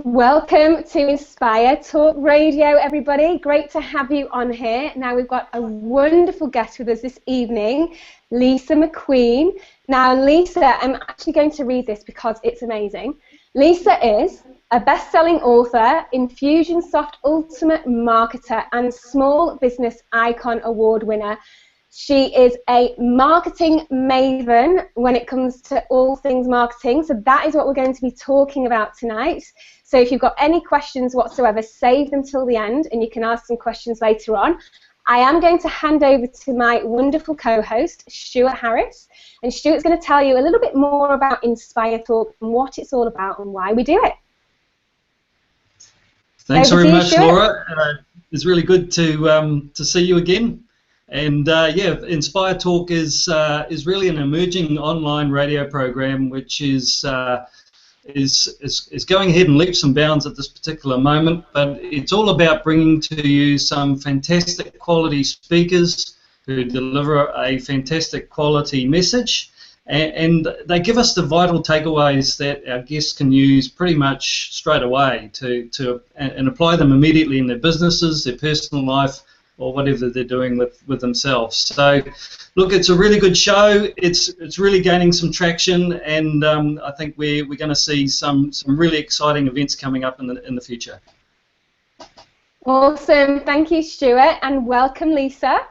Welcome to InspireTalk Radio, everybody. Great to have you on here. Now, we've got a wonderful guest with us this evening, Lisa Macqueen. Now, Lisa, I'm actually going to read this because it's amazing. Lisa is a best-selling author, Infusionsoft Ultimate Marketer, and Small Business Icon Award winner. She is a marketing maven when it comes to all things marketing, so that is what we're going to be talking about tonight. So if you've got any questions whatsoever, save them till the end, and you can ask some questions later on. I am going to hand over to my wonderful co-host, Stuart Harris, and Stuart's going to tell you a little bit more about InspireTalk and what it's all about and why we do it. Thanks very much, Laura. It's really good to see you again. And yeah, InspireTalk is really an emerging online radio program which is going ahead in leaps and bounds at this particular moment, but it's all about bringing to you some fantastic quality speakers who deliver a fantastic quality message, and they give us the vital takeaways that our guests can use pretty much straight away and apply them immediately in their businesses, their personal life, or whatever they're doing with themselves. So, look, it's a really good show. It's really gaining some traction, and I think we're going to see some really exciting events coming up in the future. Awesome. Thank you, Stuart, and welcome, Lisa.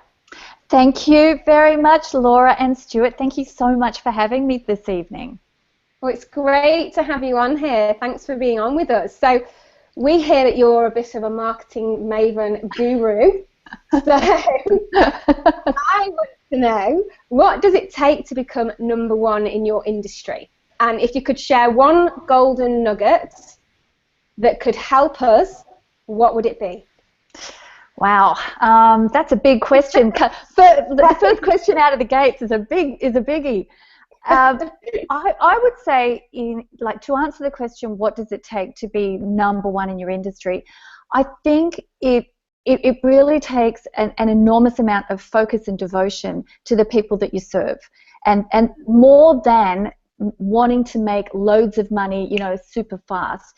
Thank you very much, Laura and Stuart. Thank you so much for having me this evening. Well, it's great to have you on here. Thanks for being on with us. So, we hear that you're a bit of a marketing maven guru. So I want to know, what does it take to become number one in your industry? And if you could share one golden nugget that could help us, what would it be? Wow, that's a big question. The first question out of the gates is a biggie. I would say, to answer the question, what does it take to be number one in your industry? I think it really takes an enormous amount of focus and devotion to the people that you serve, and more than wanting to make loads of money, super fast.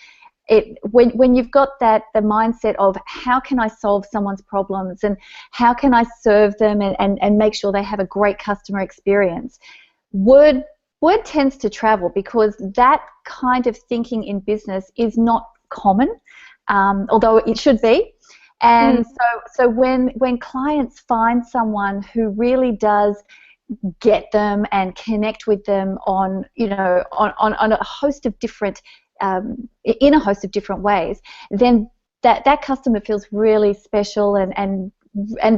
When you've got the mindset of how can I solve someone's problems and how can I serve them and make sure they have a great customer experience, word tends to travel, because that kind of thinking in business is not common, although it should be. And so when clients find someone who really does get them and connect with them on a host of different in a host of different ways, then that customer feels really special, and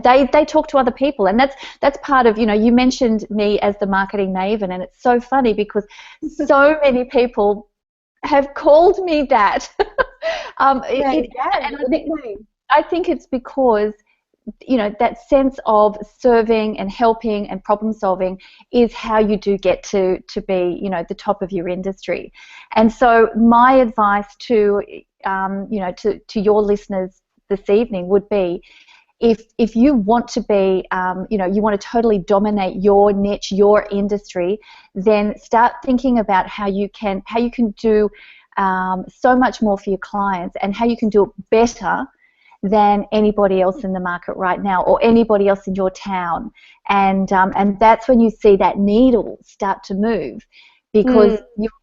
they talk to other people, and that's part of, you mentioned me as the marketing maven, and it's so funny because so many people have called me that. I think it's because, that sense of serving and helping and problem solving is how you do get to be, the top of your industry. And so my advice to your listeners this evening would be, if you want to be, you want to totally dominate your niche, your industry, then start thinking about how you can do so much more for your clients, and how you can do it better than anybody else in the market right now, or anybody else in your town, and that's when you see that needle start to move, because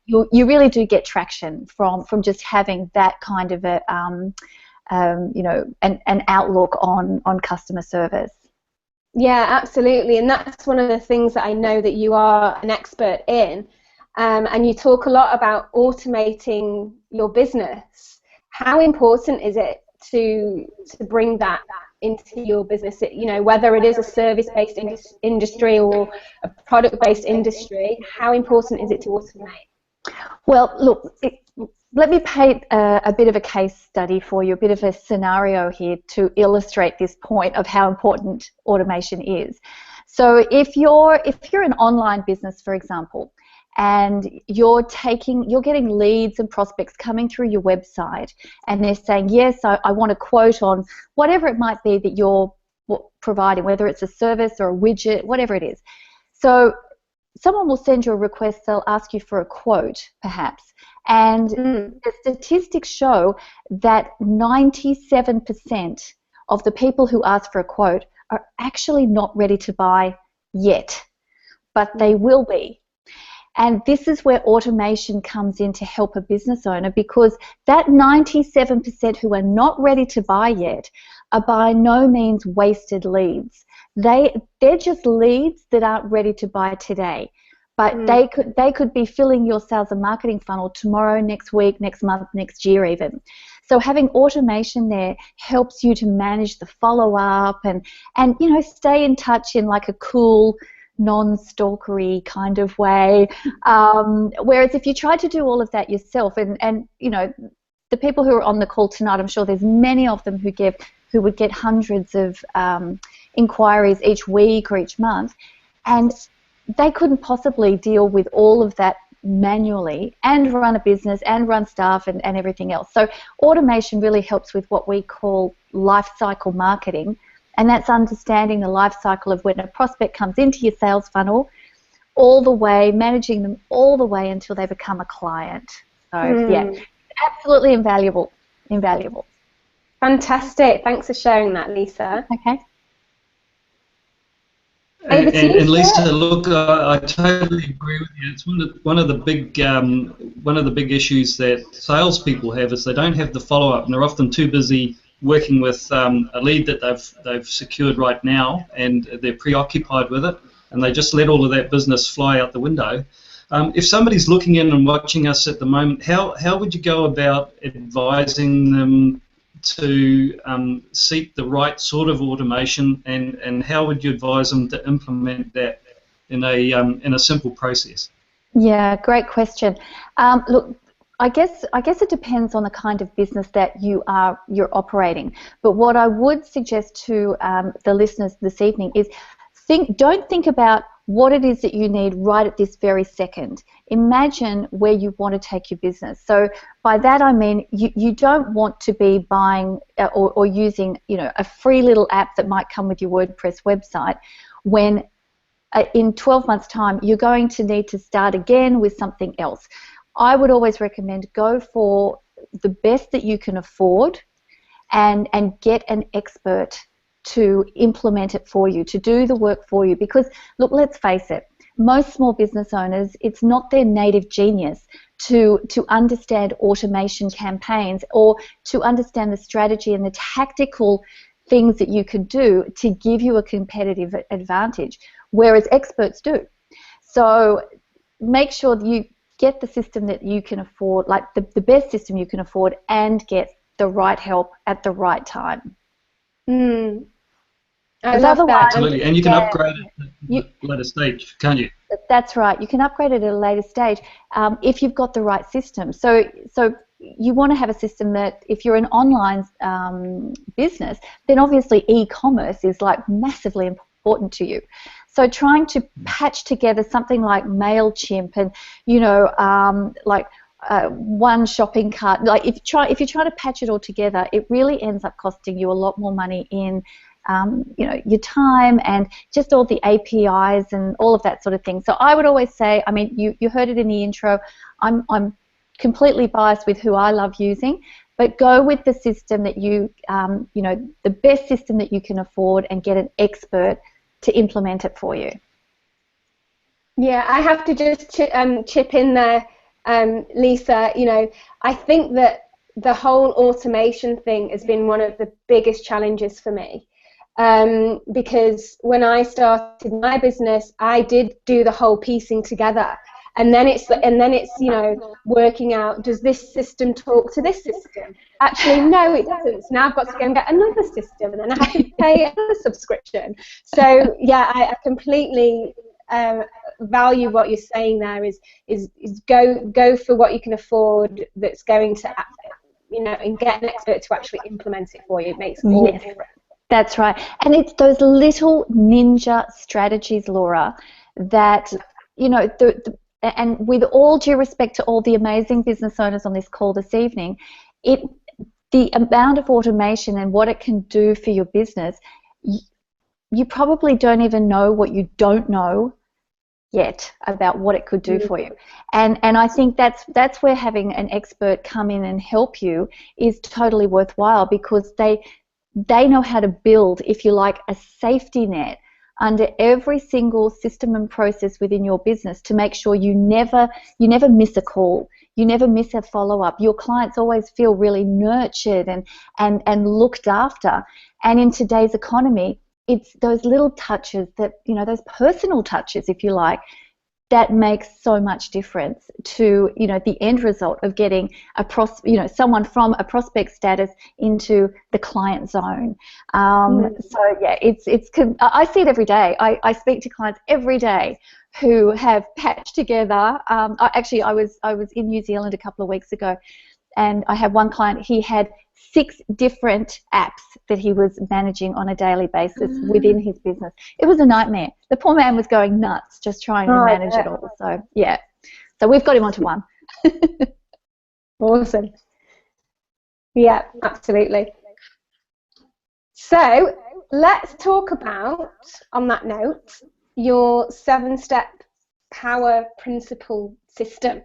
you really do get traction from just having that kind of an outlook on customer service. Yeah, absolutely, and that's one of the things that I know that you are an expert in, and you talk a lot about automating your business. How important is it to bring that into your business, whether it is a service-based industry or a product-based industry? How important is it to automate? Well, look, let me paint a bit of a case study for you, a bit of a scenario here to illustrate this point of how important automation is. So if you're an online business, for example, and you're getting leads and prospects coming through your website, and they're saying, yes, I want a quote on whatever it might be that you're providing, whether it's a service or a widget, whatever it is. So someone will send you a request, they'll ask you for a quote, perhaps, and the statistics show that 97% of the people who ask for a quote are actually not ready to buy yet, but they will be. And this is where automation comes in to help a business owner, because that 97% who are not ready to buy yet are by no means wasted leads. They're just leads that aren't ready to buy today. But they could be filling your sales and marketing funnel tomorrow, next week, next month, next year even. So having automation there helps you to manage the follow-up and you know, stay in touch in like a cool, non-stalkery kind of way. Whereas if you try to do all of that yourself, and you know, the people who are on the call tonight, I'm sure there's many of them who would get hundreds of inquiries each week or each month, and they couldn't possibly deal with all of that manually and run a business and run staff and everything else. So automation really helps with what we call life cycle marketing, and that's understanding the life cycle of when a prospect comes into your sales funnel, all the way, managing them all the way until they become a client. So yeah, absolutely invaluable. Fantastic. Thanks for sharing that, Lisa. Okay. And Lisa, look, I totally agree with you. It's one of the big issues that salespeople have is they don't have the follow-up, and they're often too busy working with a lead that they've secured right now, and they're preoccupied with it, and they just let all of that business fly out the window. If somebody's looking in and watching us at the moment, how would you go about advising them to seek the right sort of automation, and how would you advise them to implement that in a simple process? Yeah, great question. Look, I guess it depends on the kind of business that you're operating. But what I would suggest to the listeners this evening is don't think about what it is that you need right at this very second. Imagine where you want to take your business. So by that I mean you don't want to be buying or using, you know, a free little app that might come with your WordPress website when in 12 months' time you're going to need to start again with something else. I would always recommend go for the best that you can afford and get an expert to implement it for you, to do the work for you. Because, look, let's face it, most small business owners, it's not their native genius to understand automation campaigns or to understand the strategy and the tactical things that you could do to give you a competitive advantage, whereas experts do. So make sure that you get the system that you can afford, like the best system you can afford, and get the right help at the right time. I love that. Absolutely, and you can upgrade it at a later stage, can't you? That's right. You can upgrade it at a later stage if you've got the right system. So you want to have a system that, if you're an online business, then obviously e-commerce is like massively important to you. So trying to patch together something like MailChimp and, you know, one shopping cart, like if you try to patch it all together, it really ends up costing you a lot more money in you know, your time and just all the APIs and all of that sort of thing. So I would always say, I mean, you heard it in the intro, I'm completely biased with who I love using, but go with the system that you know, the best system that you can afford, and get an expert to implement it for you. Yeah, I have to just chip in there, Lisa. You know, I think that the whole automation thing has been one of the biggest challenges for me. Because when I started my business, I did do the whole piecing together, and then it's you know, working out, does this system talk to this system? Actually, no, it doesn't. So now I've got to go and get another system, and then I have to pay another subscription. So yeah, I completely value what you're saying there. Is go for what you can afford. That's going to, you know, and get an expert to actually implement it for you. It makes all the difference. That's right. And it's those little ninja strategies, Laura, that, you know, and with all due respect to all the amazing business owners on this call this evening, the amount of automation and what it can do for your business, you probably don't even know what you don't know yet about what it could do for you. And I think that's where having an expert come in and help you is totally worthwhile, because they know how to build, if you like, a safety net under every single system and process within your business to make sure you never miss a call, you never miss a follow-up. Your clients always feel really nurtured and looked after. And in today's economy, it's those little touches that, you know, those personal touches, if you like, that makes so much difference to, you know, the end result of getting someone from a prospect status into the client zone. So yeah, I see it every day. I speak to clients every day who have patched together. I was in New Zealand a couple of weeks ago, and I had one client. He had 6 different apps that he was managing on a daily basis within his business. It was a nightmare. The poor man was going nuts just trying to manage it all. So, yeah. So we've got him onto one. Awesome. Yeah, absolutely. So let's talk about, on that note, your 7-step power principle system.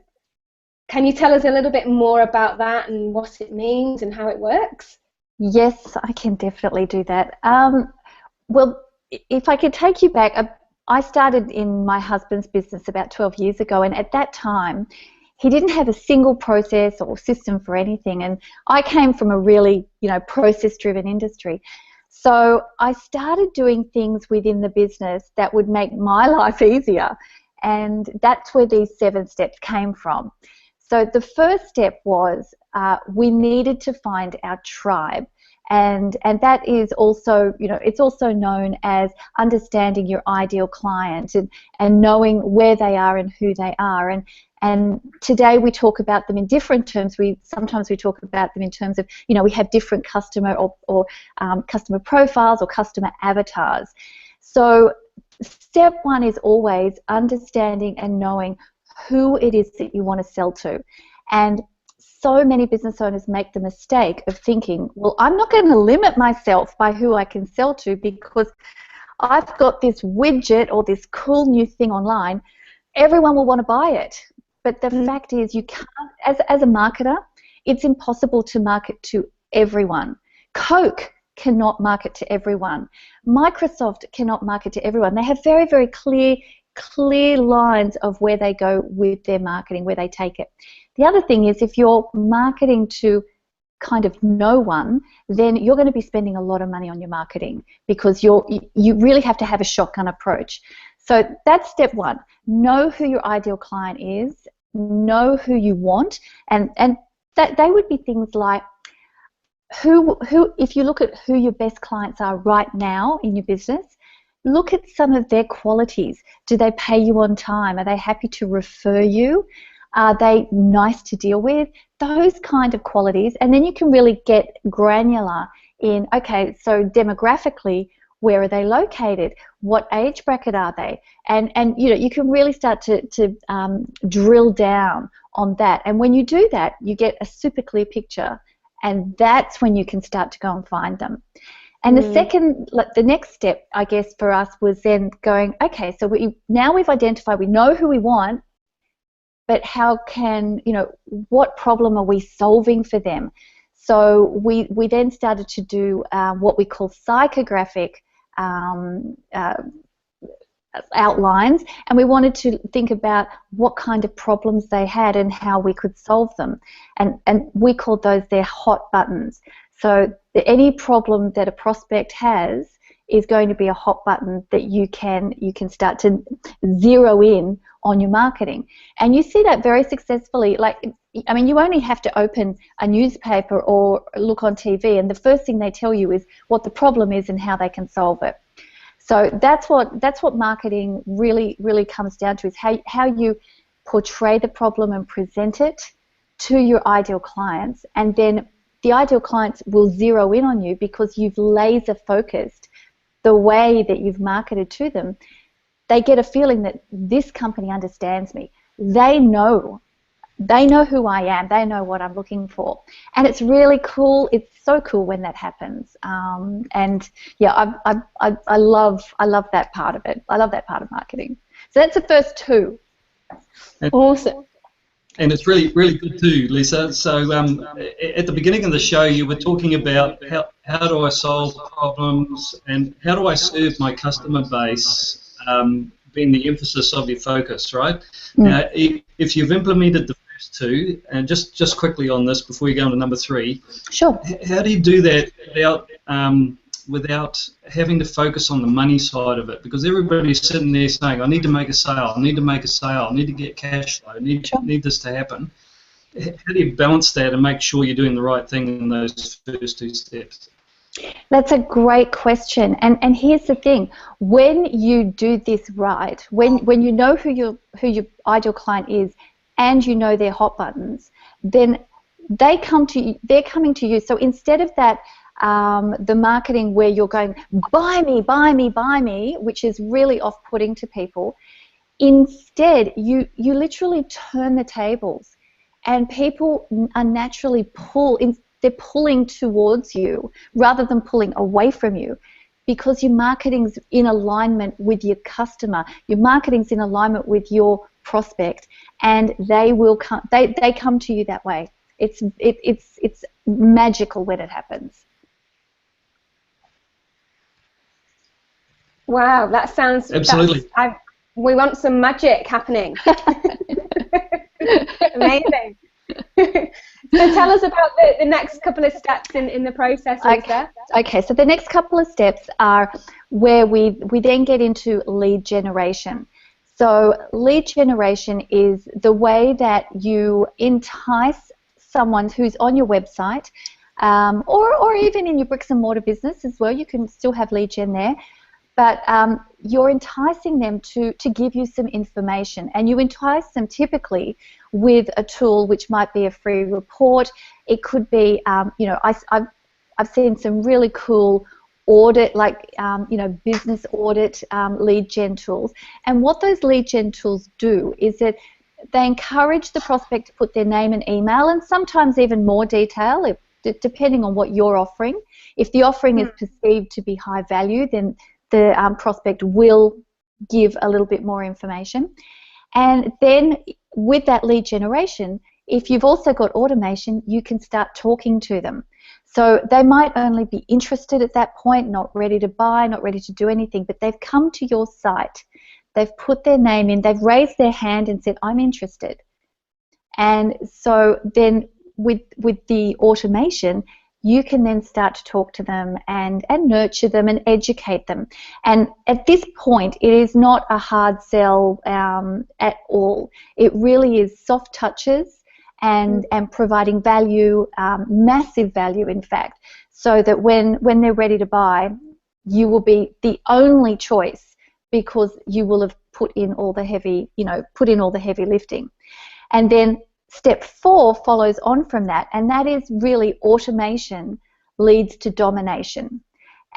Can you tell us a little bit more about that and what it means and how it works? Yes, I can definitely do that. Well, if I could take you back, I started in my husband's business about 12 years ago, and at that time, he didn't have a single process or system for anything, and I came from a really, you know, process-driven industry. So I started doing things within the business that would make my life easier, and that's where these 7 steps came from. So the first step was we needed to find our tribe, and that is also, you know, it's also known as understanding your ideal client and knowing where they are and who they are. And today we talk about them in different terms. Sometimes we talk about them in terms of, you know, we have different customer or customer profiles or customer avatars. So step 1 is always understanding and knowing who it is that you want to sell to. And so many business owners make the mistake of thinking, well, I'm not going to limit myself by who I can sell to because I've got this widget or this cool new thing online. Everyone will want to buy it. But the fact is, you can't, as a marketer, it's impossible to market to everyone. Coke cannot market to everyone. Microsoft cannot market to everyone. They have very, very clear lines of where they go with their marketing, where they take it. The other thing is, if you're marketing to kind of no one, then you're going to be spending a lot of money on your marketing because you really have to have a shotgun approach. So that's step 1. Know who your ideal client is, know who you want, and that they would be things like who if you look at who your best clients are right now in your business, look at some of their qualities. Do they pay you on time? Are they happy to refer you? Are they nice to deal with? Those kind of qualities. And then you can really get granular in, okay, so demographically, where are they located? What age bracket are they? And you know, you can really start to drill down on that. And when you do that, you get a super clear picture, and that's when you can start to go and find them. And the next step, I guess, for us was then going, okay, so now we've identified, we know who we want, but how can, you know, what problem are we solving for them? So we then started to do what we call psychographic outlines, and we wanted to think about what kind of problems they had and how we could solve them. And we called those their hot buttons. So any problem that a prospect has is going to be a hot button that you can start to zero in on your marketing. And you see that very successfully. Like, I mean, you only have to open a newspaper or look on TV, and the first thing they tell you is what the problem is and how they can solve it. So that's what marketing really comes down to, is how you portray the problem and present it to your ideal clients, and then the ideal clients will zero in on you because you've laser focused the way that you've marketed to them. They get a feeling that this company understands me. They know who I am. They know what I'm looking for, and it's really cool. It's so cool when that happens. And yeah, I love that part of it. I love that part of marketing. So that's the first two. Awesome. And it's really, really good too, Lisa. So at the beginning of the show, you were talking about how do I solve problems and how do I serve my customer base, being the emphasis of your focus, right? Now, if you've implemented the first two, and just quickly on this before we go on to number 3, Sure. How do you do that without having to focus on the money side of it? Because everybody's sitting there saying, I need to make a sale, I need to make a sale, I need to get cash flow, I need this to happen. How do you balance that and make sure you're doing the right thing in those first 2 steps? That's a great question, and here's the thing: when you do this right, when you know who your ideal client is, and you know their hot buttons, then they're coming to you. So instead of that, the marketing where you're going, buy me, buy me, buy me, which is really off-putting to people, instead you literally turn the tables, and people are naturally they're pulling towards you rather than pulling away from you, because your marketing's in alignment with your customer, your marketing's in alignment with your prospect, and they will come. They come to you that way. It's magical when it happens. Wow, that sounds absolutely. We want some magic happening. Amazing. So tell us about the next couple of steps in the process, Lisa. Okay, so the next couple of steps are where we then get into lead generation. So lead generation is the way that you entice someone who's on your website, or even in your bricks and mortar business as well. You can still have lead gen there, but you're enticing them to give you some information, and you entice them typically with a tool which might be a free report. It could be, I've seen some really cool audit, like business audit lead gen tools, and what those lead gen tools do is that they encourage the prospect to put their name and email, and sometimes even more detail, depending on what you're offering. If the offering is perceived to be high value, then the prospect will give a little bit more information. And then with that lead generation, if you've also got automation, you can start talking to them. So they might only be interested at that point, not ready to buy, not ready to do anything, but they've come to your site. They've put their name in, they've raised their hand and said, I'm interested. And so then with the automation, you can then start to talk to them and nurture them and educate them. And at this point, it is not a hard sell at all. It really is soft touches and providing value, massive value in fact, so that when they're ready to buy, you will be the only choice, because you will have put in all the heavy lifting. And then step 4 follows on from that, and that is really automation leads to domination.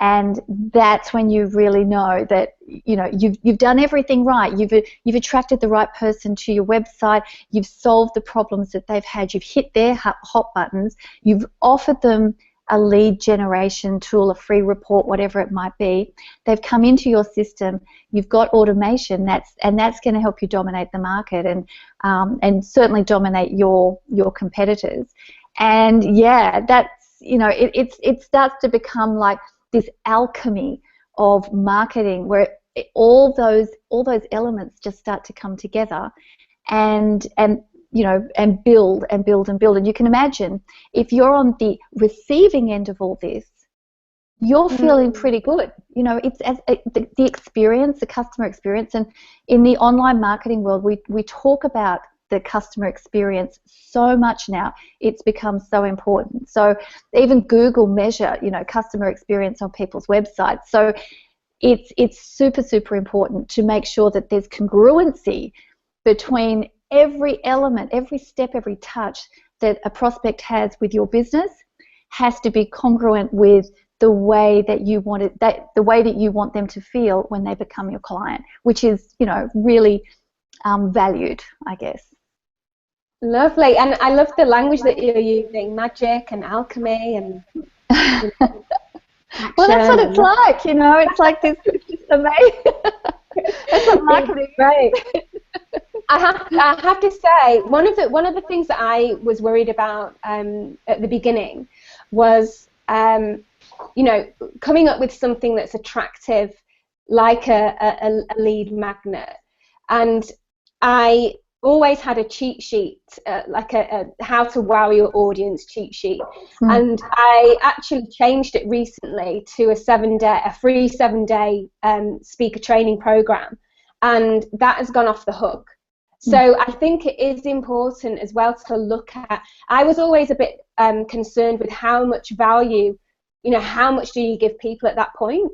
And that's when you really know that you've done everything right. You've attracted the right person to your website. You've solved the problems that they've had. You've hit their hot buttons. You've offered them a lead generation tool, a free report, whatever it might be. They've come into your system. You've got automation. That's going to help you dominate the market and certainly dominate your competitors. And yeah, that's it starts to become like this alchemy of marketing, where all those elements just start to come together and build and build and build. And you can imagine, if you're on the receiving end of all this, you're feeling pretty good. It's the experience, the customer experience. And in the online marketing world, we talk about the customer experience so much now. It's become so important. So even Google measure, customer experience on people's websites. So it's super, super important to make sure that there's congruency between every element, every step, every touch that a prospect has with your business has to be congruent with the way that you want it, the way that you want them to feel when they become your client, which is, really valued, I guess. Lovely, and I love the language that you're using, magic and alchemy and. Well, that's what it's like, it's like this amazing. That's what marketing is. Right. I have to say, one of the things that I was worried about at the beginning was, coming up with something that's attractive, like a lead magnet. And I always had a cheat sheet, like a how to wow your audience cheat sheet. And I actually changed it recently to a free 7-day speaker training program, and that has gone off the hook. So I think it is important as well to look at. I was always a bit concerned with how much value, how much do you give people at that point?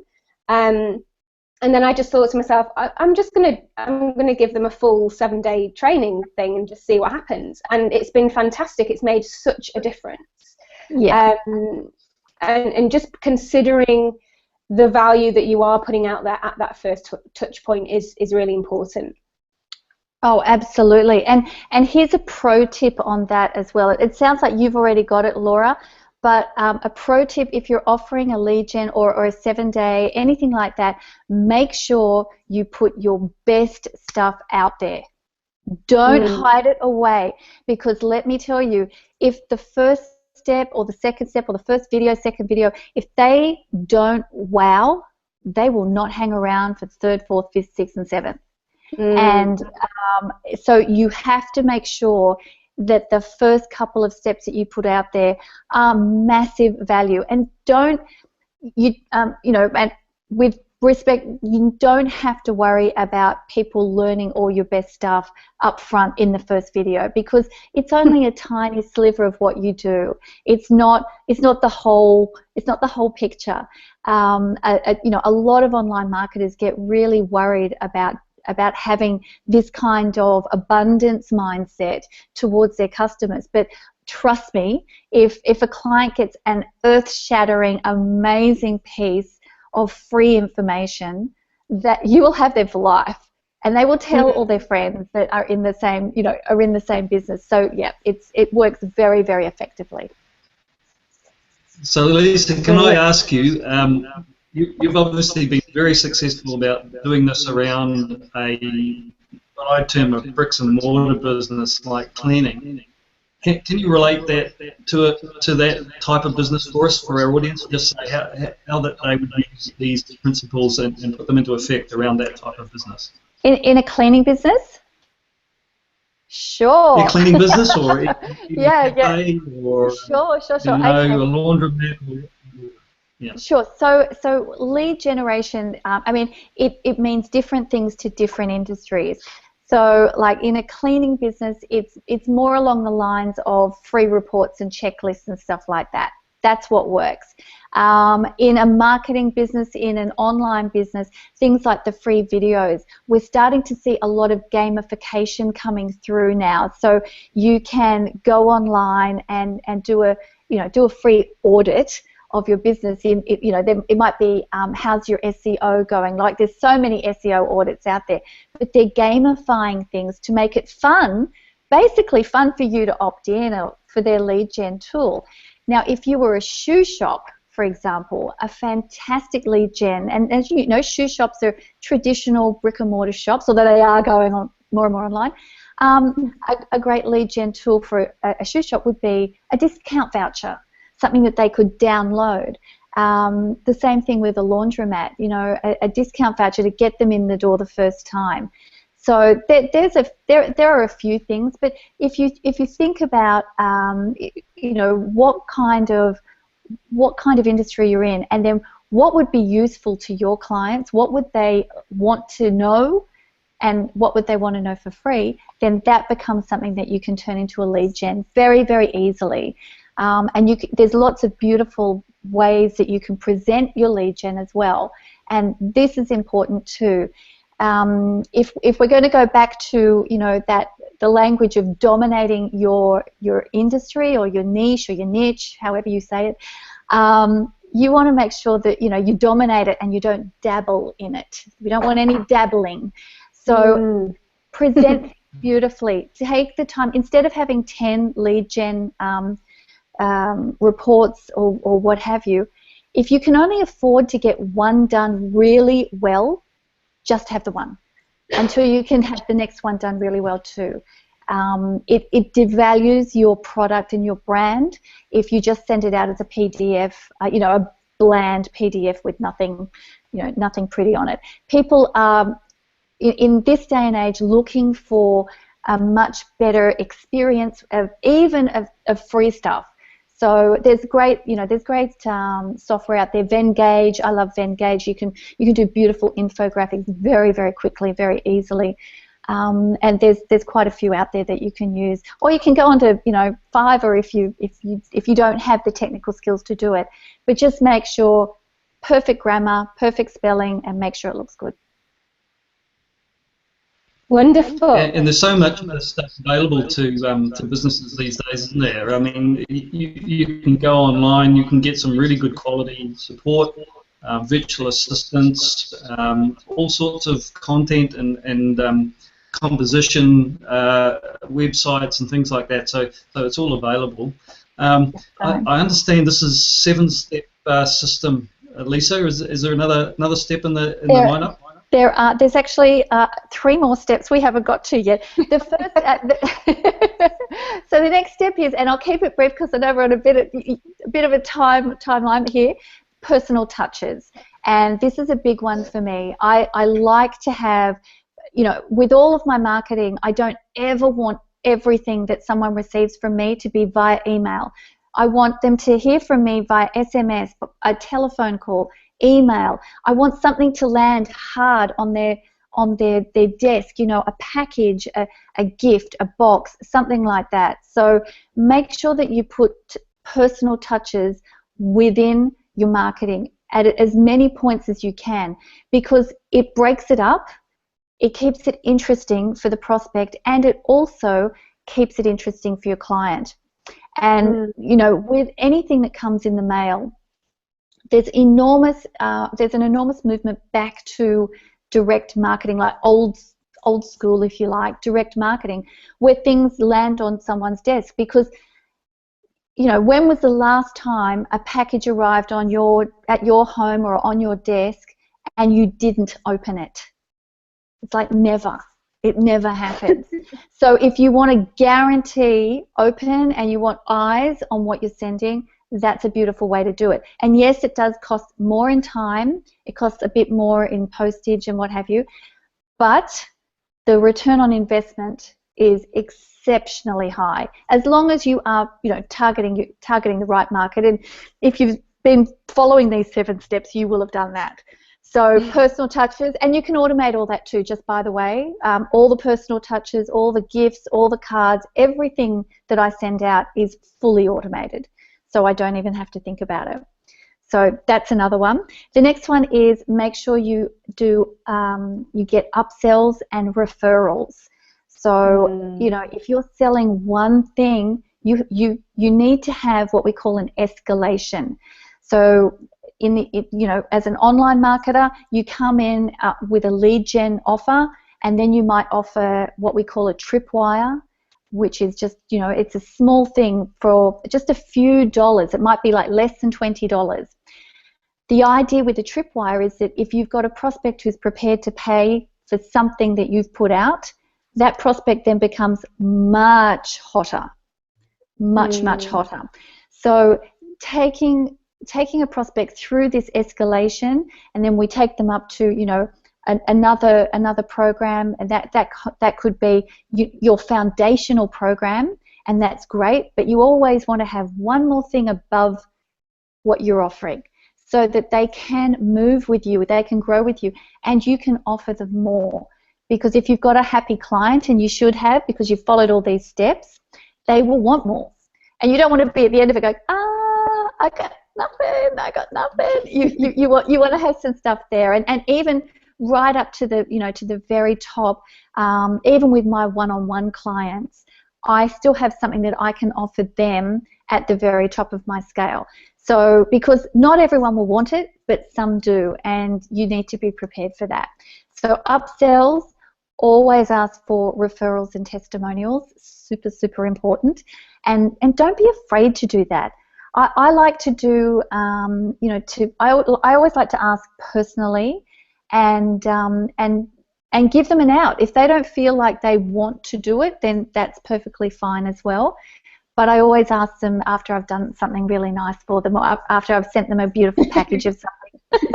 And then I just thought to myself, I'm gonna give them a full 7-day training thing and just see what happens. And it's been fantastic. It's made such a difference. Yeah. And just considering the value that you are putting out there at that first touch point is really important. Oh, absolutely. And here's a pro tip on that as well. It sounds like you've already got it, Laura, but a pro tip, if you're offering a lead gen or a 7-day, anything like that, make sure you put your best stuff out there. Don't hide it away, because let me tell you, if the first step or the second step or the first video, second video, if they don't wow, they will not hang around for third, fourth, fifth, sixth, and seventh. And so you have to make sure that the first couple of steps that you put out there are massive value. And and with respect, you don't have to worry about people learning all your best stuff up front in the first video, because it's only a tiny sliver of what you do. It's not the whole picture. A lot of online marketers get really worried about having this kind of abundance mindset towards their customers. But trust me, if a client gets an earth-shattering, amazing piece of free information, that you will have them for life, and they will tell all their friends that are in the same business. So yeah, it works very, very effectively. So Lisa, can I ask you? You've obviously been very successful about doing this around what I term a bricks and mortar business like cleaning. Can you relate that to that type of business for us, for our audience? Just say how that they would use these principles and put them into effect around that type of business. In a cleaning business? Sure. A cleaning business, or yeah. Or sure. Okay. A laundromat. Yeah. Sure. So lead generation, it means different things to different industries. So like in a cleaning business, it's more along the lines of free reports and checklists and stuff like that. That's what works. In a marketing business, in an online business, things like the free videos. We're starting to see a lot of gamification coming through now. So you can go online and do a free audit of your business. It might be how's your SEO going? Like, there's so many SEO audits out there, but they're gamifying things to make it fun, basically fun for you to opt in or for their lead gen tool. Now, if you were a shoe shop, for example, a fantastic lead gen, and as you know, shoe shops are traditional brick and mortar shops, although they are going on more and more online. A great lead gen tool for a shoe shop would be a discount voucher, something that they could download. The same thing with a laundromat, a discount voucher to get them in the door the first time. So there are a few things, but if you think about what kind of industry you're in, and then what would be useful to your clients, what would they want to know, and what would they want to know for free, then that becomes something that you can turn into a lead gen very, very easily. And there's lots of beautiful ways that you can present your lead gen as well, and this is important too. If we're going to go back to the language of dominating your industry or your niche or your niche, however you say it, you want to make sure that you dominate it and you don't dabble in it. We don't want any dabbling. So present beautifully. Take the time, instead of having 10 lead gen reports or what have you. If you can only afford to get one done really well, just have the one until you can have the next one done really well too. It devalues your product and your brand if you just send it out as a PDF, a bland PDF with nothing, nothing pretty on it. People are in this day and age looking for a much better experience of free stuff. So there's great software out there. Venngage, I love Venngage. You can do beautiful infographics very, very quickly, very easily. And there's quite a few out there that you can use, or you can go onto Fiverr if you don't have the technical skills to do it. But just make sure perfect grammar, perfect spelling, and make sure it looks good. Wonderful. And there's so much of this stuff available to businesses these days, isn't there? I mean, you can go online, you can get some really good quality support, virtual assistants, all sorts of content and composition websites and things like that. So it's all available. I understand this is 7-step system. Lisa, is there another step in the lineup? There's actually 3 more steps we haven't got to yet. The first, so the next step is, and I'll keep it brief because I know we're on a bit of a timeline here. Personal touches, and this is a big one for me. I like to have, with all of my marketing, I don't ever want everything that someone receives from me to be via email. I want them to hear from me via SMS, a telephone call, email. I want something to land hard on their desk, a package, a gift, a box, something like that. So make sure that you put personal touches within your marketing at as many points as you can, because it breaks it up, it keeps it interesting for the prospect, and it also keeps it interesting for your client. And with anything that comes in the mail, there's an enormous movement back to direct marketing, like old school, if you like, direct marketing, where things land on someone's desk. Because when was the last time a package arrived at your home or on your desk and you didn't open it? It's like never. It never happens. So if you want to guarantee open and you want eyes on what you're sending, that's a beautiful way to do it. And yes, it does cost more in time. It costs a bit more in postage and what have you. But the return on investment is exceptionally high, as long as you are, targeting the right market. And if you've been following these 7 steps, you will have done that. So personal touches, and you can automate all that too, just by the way. All the personal touches, all the gifts, all the cards, everything that I send out is fully automated. So I don't even have to think about it. So that's another one. The next one is make sure you get upsells and referrals. So, if you're selling one thing, you need to have what we call an escalation. So as an online marketer, you come in with a lead gen offer, and then you might offer what we call a tripwire, which is just, it's a small thing for just a few dollars. It might be like less than $20. The idea with the tripwire is that if you've got a prospect who's prepared to pay for something that you've put out, that prospect then becomes much hotter, much hotter. So taking a prospect through this escalation, and then we take them up to, another program, and that could be your foundational program, and that's great, but you always want to have one more thing above what you're offering, so that they can move with you, they can grow with you, and you can offer them more. Because if you've got a happy client, and you should have, because you've followed all these steps, they will want more. And you don't want to be at the end of it going, I got nothing. You want to have some stuff there, and even right up to the very top. Even with my one-on-one clients, I still have something that I can offer them at the very top of my scale. So because not everyone will want it, but some do, and you need to be prepared for that. So upsells, always ask for referrals and testimonials, super important, and don't be afraid to do that. I like to do, I always like to ask personally, and give them an out. If they don't feel like they want to do it, then that's perfectly fine as well. But I always ask them after I've done something really nice for them, or after I've sent them a beautiful package of something.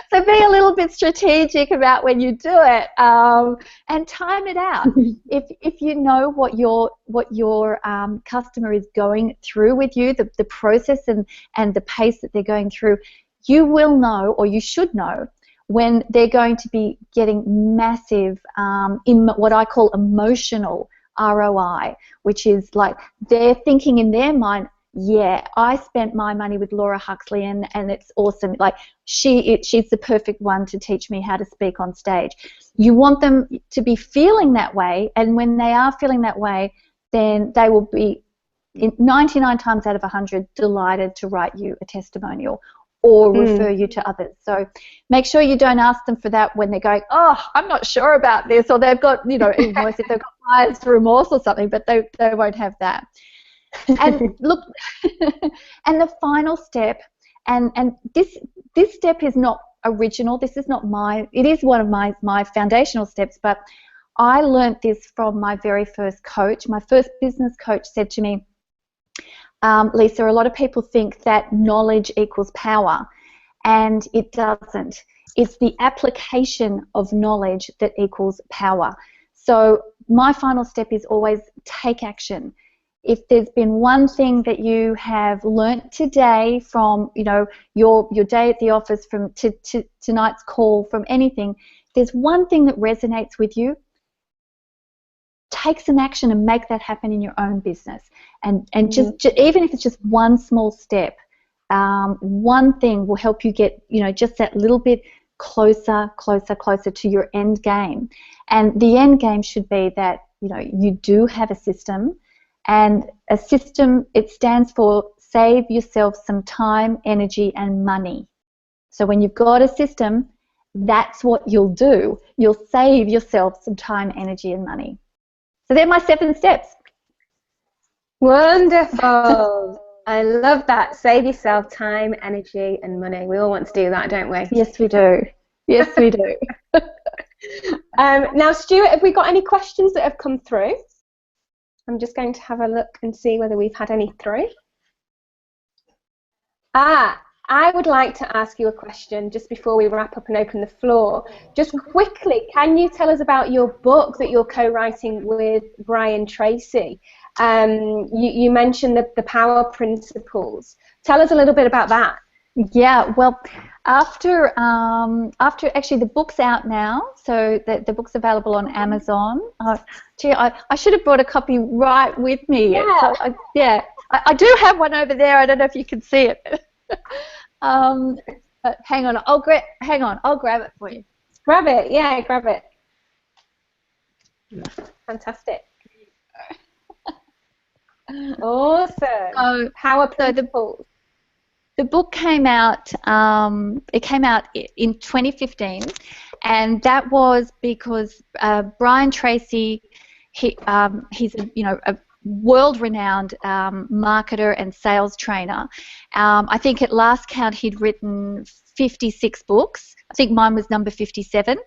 So be a little bit strategic about when you do it, and time it out. If you know what your customer is going through with you, the process and the pace that they're going through, you will know, or you should know, when they're going to be getting massive, what I call emotional ROI, which is like they're thinking in their mind, yeah, I spent my money with Laura Huxley and it's awesome. Like she's the perfect one to teach me how to speak on stage. You want them to be feeling that way, and when they are feeling that way, then they will be 99 times out of 100 delighted to write you a testimonial or refer you to others. So make sure you don't ask them for that when they're going, oh, I'm not sure about this, or they've got, even worse if they've got buyer's remorse or something, but they won't have that. And look, and the final step, and this step is not original. This is not it is one of my foundational steps, but I learned this from my very first coach. My first business coach said to me, Lisa, a lot of people think that knowledge equals power, and it doesn't. It's the application of knowledge that equals power. So my final step is always take action. If there's been one thing that you have learnt today from, your day at the office, from to tonight's call, from anything, there's one thing that resonates with you, take some action and make that happen in your own business. And just even if it's just one small step, one thing will help you get, just that little bit closer to your end game. And the end game should be that, you do have a system, and a system, it stands for save yourself some time, energy, and money. So when you've got a system, that's what you'll do. You'll save yourself some time, energy, and money. So they're my 7 steps. Wonderful. I love that. Save yourself time, energy, and money. We all want to do that, don't we? Yes, we do. Yes, we do. Now, Stuart, have we got any questions that have come through? I'm just going to have a look and see whether we've had any through. I would like to ask you a question just before we wrap up and open the floor. Just quickly, can you tell us about your book that you're co-writing with Brian Tracy? You mentioned the power principles. Tell us a little bit about that. Yeah, well, after actually the book's out now, so the book's available on Amazon. Gee, I should have brought a copy right with me. Yeah. So, I do have one over there. I don't know if you can see it. But hang on, I'll grab it for you. Grab it, yeah, grab it. Fantastic. Awesome. Power principles. The book came out. It came out in 2015, and that was because Brian Tracy, he's a world-renowned marketer and sales trainer. I think at last count he'd written 56 books. I think mine was number 57.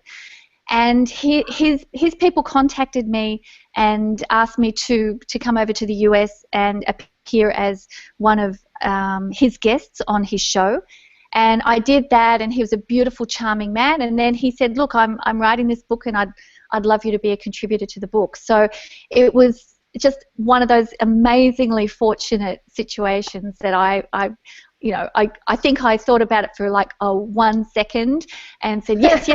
And his people contacted me and asked me to come over to the US and appear as one of his guests on his show. And I did that, and he was a beautiful, charming man. And then he said, look, I'm writing this book, and I'd love you to be a contributor to the book. So it was just one of those amazingly fortunate situations that I think I thought about it for like 1 second and said yes,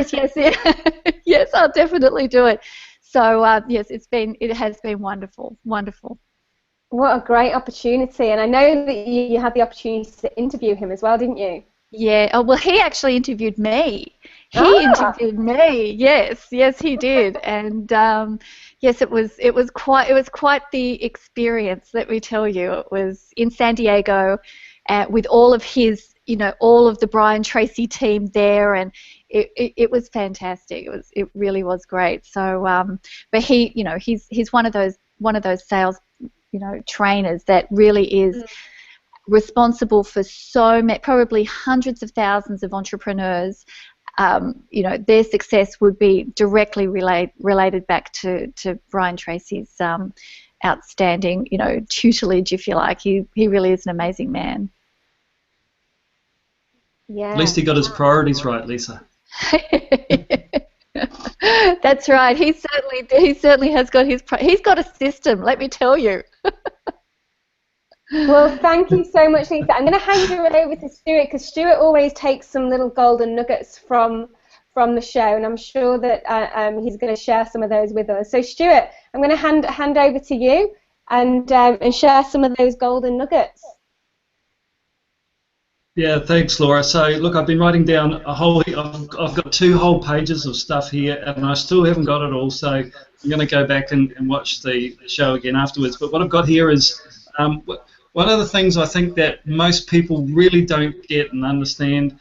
yes, I'll definitely do it. So yes, it has been wonderful. What a great opportunity, and I know that you had the opportunity to interview him as well, didn't you? Yeah. Oh, well, he actually interviewed me. Interviewed me. Yes, he did, and yes, it was quite the experience. Let me tell you, it was in San Diego, with all of his, all of the Brian Tracy team there, and it was fantastic. It really was great. So, but he's one of those sales, trainers that really is responsible for so many, probably hundreds of thousands of entrepreneurs you know, their success would be directly related back to Brian Tracy's outstanding, you know, tutelage, if you like. He really is an amazing man. Yeah. At least he got his priorities right, Lisa. That's right. He certainly has got he's got a system, let me tell you. Well, thank you so much, Lisa. I'm going to hand you over to Stuart, because Stuart always takes some little golden nuggets from the show, and I'm sure that he's going to share some of those with us. So, Stuart, I'm going to hand over to you and share some of those golden nuggets. Yeah, thanks, Laura. So, look, I've been writing down I've got 2 whole pages of stuff here, and I still haven't got it all, so I'm going to go back and watch the show again afterwards. But what I've got here is one of the things I think that most people really don't get and understand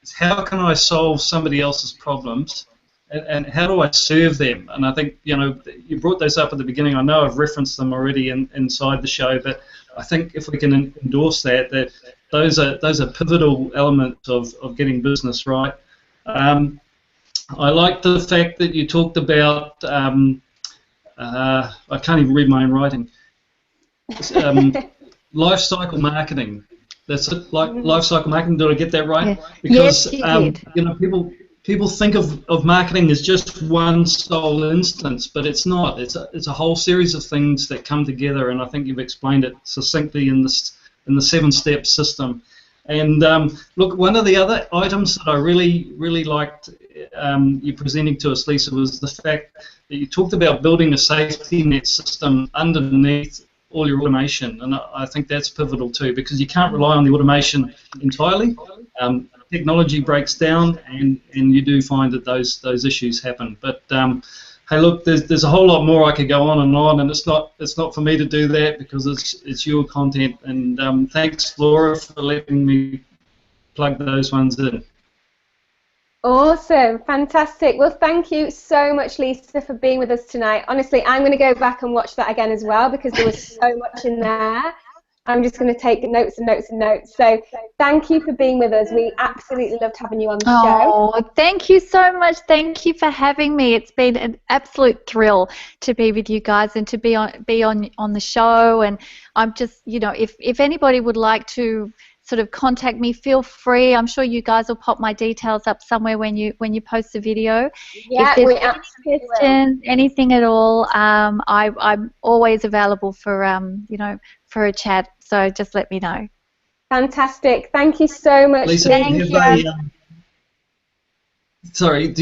is, how can I solve somebody else's problems, and how do I serve them? And I think, you know, you brought those up at the beginning. I know I've referenced them already inside the show, but I think if we can endorse that those are pivotal elements of getting business right. I like the fact that you talked about, I can't even read my own writing, life cycle marketing. That's it, like life cycle marketing. Did I get that right? Yeah. Because Yes, you did. you know, people think of marketing as just one sole instance, but it's not. It's a whole series of things that come together, and I think you've explained it succinctly in the 7-step system. And look, one of the other items that I really liked you presenting to us, Lisa, was the fact that you talked about building a safety net system underneath all your automation, and I think that's pivotal too, because you can't rely on the automation entirely. Technology breaks down, and you do find that those issues happen. But hey, look, there's a whole lot more I could go on, and it's not for me to do that, because it's your content. And thanks, Laura, for letting me plug those ones in. Awesome, fantastic. Well, thank you so much, Lisa, for being with us tonight. Honestly, I'm going to go back and watch that again as well, because there was so much in there. I'm just going to take notes and notes and notes. So thank you for being with us. We absolutely loved having you on the show. Oh, thank you so much. Thank you for having me. It's been an absolute thrill to be with you guys and to be on the show. And I'm just, you know, if anybody would like to sort of contact me, feel free. I'm sure you guys will pop my details up somewhere when you post the video. Yeah, if there's we any absolutely questions, anything at all, I'm always available for you know, for a chat. So just let me know. Fantastic. Thank you so much. Lisa, do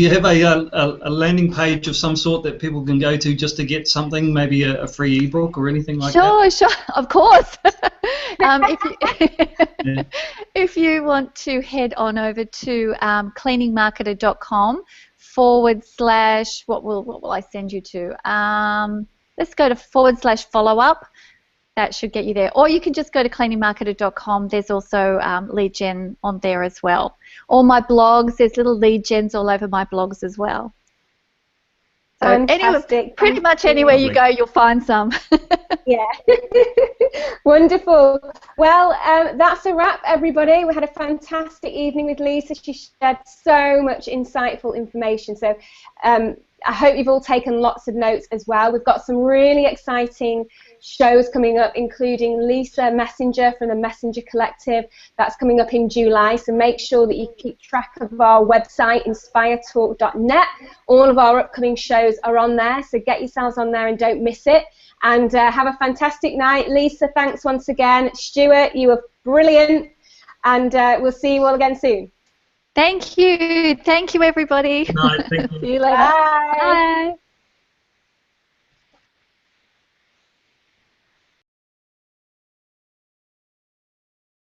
you have a landing page of some sort that people can go to just to get something, maybe a free ebook or anything like that? Sure, of course. If you want to head on over to cleaningmarketer.com / what will I send you to? Let's go to / follow-up. That should get you there. Or you can just go to cleaningmarketer.com. There's also lead gen on there as well. All my blogs, there's little lead gens all over my blogs as well. So anyway, pretty much anywhere you go, you'll find some. Yeah. Wonderful. Well, that's a wrap, everybody. We had a fantastic evening with Lisa. She shared so much insightful information. So I hope you've all taken lots of notes as well. We've got some really exciting shows coming up, including Lisa Messenger from the Messenger Collective. That's coming up in July, so make sure that you keep track of our website, InspireTalk.net. All of our upcoming shows are on there, so get yourselves on there and don't miss it. And have a fantastic night. Lisa, thanks once again. Stuart, you were brilliant, and we'll see you all again soon. Thank you. Thank you, everybody. Good night. Thank you. See you later. Bye. Bye.